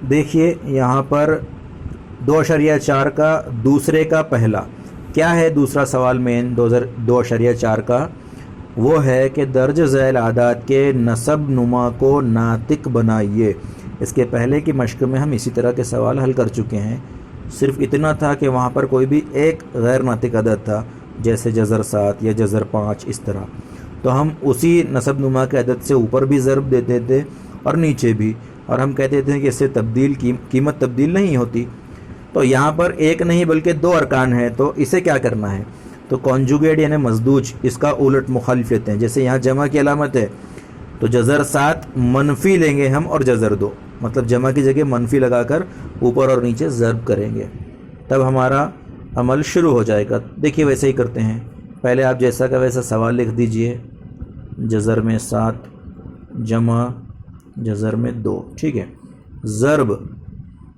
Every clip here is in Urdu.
دیکھیے یہاں پر 2.4 کا دوسرے کا پہلا کیا ہے؟ دوسرا سوال مین 2.4 کا وہ ہے کہ درج ذیل اعداد کے نسب نما کو ناطق بنائیے۔ اس کے پہلے کی مشق میں ہم اسی طرح کے سوال حل کر چکے ہیں، صرف اتنا تھا کہ وہاں پر کوئی بھی ایک غیر ناطق عدد تھا، جیسے جذر 7 یا جذر 5 اس طرح، تو ہم اسی نسب نما کے عدد سے اوپر بھی ضرب دیتے تھے اور نیچے بھی، اور ہم کہتے تھے کہ اس سے قیمت تبدیل نہیں ہوتی۔ تو یہاں پر ایک نہیں بلکہ 2 ارکان ہیں، تو اسے کیا کرنا ہے؟ تو کانجوگیٹ یعنی مزدوج، اس کا الٹ مخالف لیتے ہیں۔ جیسے یہاں جمع کی علامت ہے تو جذر 7 منفی لیں گے ہم، اور جذر 2 مطلب جمع کی جگہ منفی لگا کر اوپر اور نیچے ضرب کریں گے، تب ہمارا عمل شروع ہو جائے گا۔ دیکھیے ویسے ہی کرتے ہیں، پہلے آپ جیسا کا ویسا سوال لکھ دیجئے، جذر میں 7 جمع جذر میں 2، ٹھیک ہے، ضرب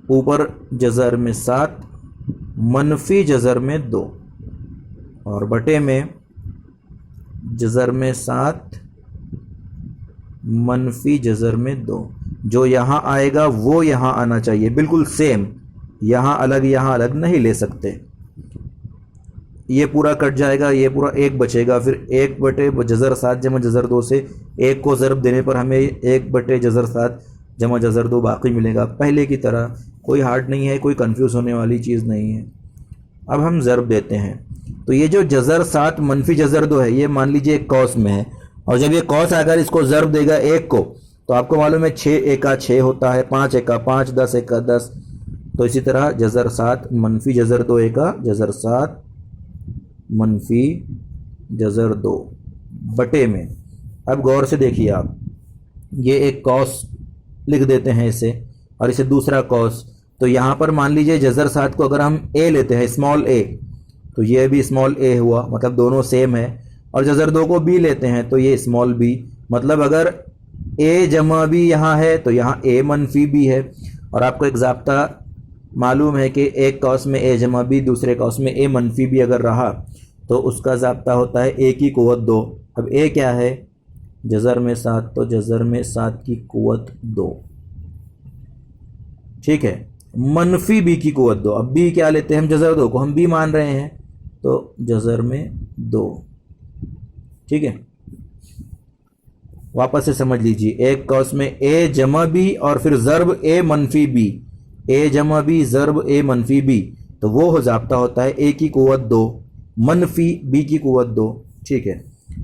اوپر جذر میں 7 منفی جذر میں 2، اور بٹے میں جذر میں 7 منفی جذر میں 2۔ جو یہاں آئے گا وہ یہاں آنا چاہیے، بالکل سیم، یہاں الگ نہیں لے سکتے۔ یہ پورا کٹ جائے گا، یہ پورا 1 بچے گا، پھر 1 بٹے جذر 7 جمع جذر 2 سے 1 کو ضرب دینے پر ہمیں 1 بٹے جذر 7 جمع جذر 2 باقی ملے گا، پہلے کی طرح، کوئی ہارڈ نہیں ہے، کوئی کنفیوز ہونے والی چیز نہیں ہے۔ اب ہم ضرب دیتے ہیں، تو یہ جو جذر 7 منفی جذر 2 ہے، یہ مان لیجئے ایک قوس میں ہے، اور جب یہ قوس اگر اس کو ضرب دے گا 1 کو، تو آپ کو معلوم ہے 6 ایکا 6 ہوتا ہے، 5 ایکا 5، 10 ایکا 10، تو اسی طرح جذر 7 منفی جذر 2 ایکا جذر 7 منفی جذر 2 بٹے میں۔ اب غور سے دیکھیے آپ، یہ ایک قوس لکھ دیتے ہیں اسے، اور اسے دوسرا قوس، تو یہاں پر مان لیجئے جذر 7 کو اگر ہم اے لیتے ہیں، اسمال اے، تو یہ بھی اسمال اے ہوا، مطلب دونوں سیم ہے، اور جذر 2 کو بی لیتے ہیں تو یہ اسمال بی، مطلب اگر اے جمع بی یہاں ہے تو یہاں اے منفی بی ہے۔ اور آپ کو ایک ضابطہ معلوم ہے کہ ایک قوس میں اے جمع بی، دوسرے قوس میں اے منفی بی اگر رہا تو اس کا ضابطہ ہوتا ہے اے کی قوت 2۔ اب اے کیا ہے؟ جذر میں 7، تو جذر میں 7 کی قوت 2، ٹھیک ہے، منفی بی کی قوت 2۔ اب بی کیا لیتے ہیں ہم؟ جذر 2 کو ہم بی مان رہے ہیں، تو جذر میں 2، ٹھیک ہے۔ واپس سے سمجھ لیجیے، ایک قوس میں اے جمع بی اور پھر ضرب اے منفی بی، اے جمع بی ضرب اے منفی بی، تو وہ ضابطہ ہوتا ہے اے کی قوت 2 منفی بی کی قوت 2، ٹھیک ہے۔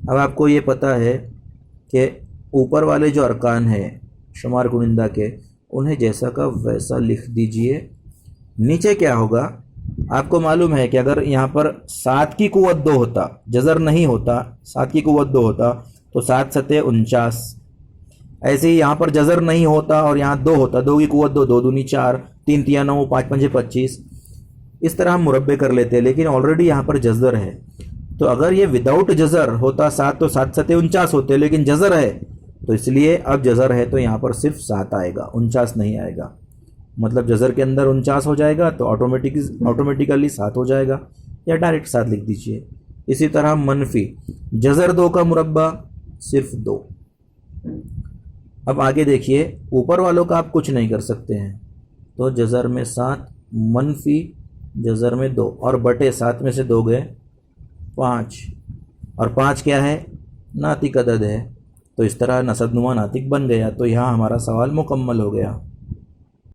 اب آپ کو یہ پتہ ہے کہ اوپر والے جو ارکان ہیں شمار کنندہ کے، انہیں جیسا کا ویسا لکھ دیجئے۔ نیچے کیا ہوگا؟ آپ کو معلوم ہے کہ اگر یہاں پر 7 کی قوت 2 ہوتا، جذر نہیں ہوتا، 7 کی قوت 2 ہوتا تو 7 ستے 49، ایسے ہی یہاں پر جذر نہیں ہوتا اور یہاں 2 ہوتا، 2 کی قوت 2، 2 دونی 4، 3 تیا 9، 5 پنجے 25، اس طرح ہم مربع کر لیتے، لیکن آلریڈی یہاں پر جذر ہے، تو اگر یہ وداؤٹ جذر ہوتا 7 تو 7 ستے 49 ہوتے، لیکن جذر ہے تو اس لیے اب جذر ہے تو یہاں پر صرف 7 آئے گا، 49 نہیں آئے گا، مطلب جذر کے اندر 49 ہو جائے گا تو آٹومیٹیکلی 7 ہو جائے گا، یا ڈائریکٹ 7 لکھ دیجئے۔ اسی طرح منفی جذر 2 کا مربع صرف 2۔ اب آگے دیکھیے، اوپر والوں کا آپ کچھ نہیں کر سکتے ہیں، تو جذر میں 7 منفی جذر میں 2، اور بٹے 7 میں سے 2 گئے 5، اور 5 کیا ہے؟ ناطق عدد ہے، تو اس طرح نسب نما ناطق بن گیا، تو یہاں ہمارا سوال مکمل ہو گیا۔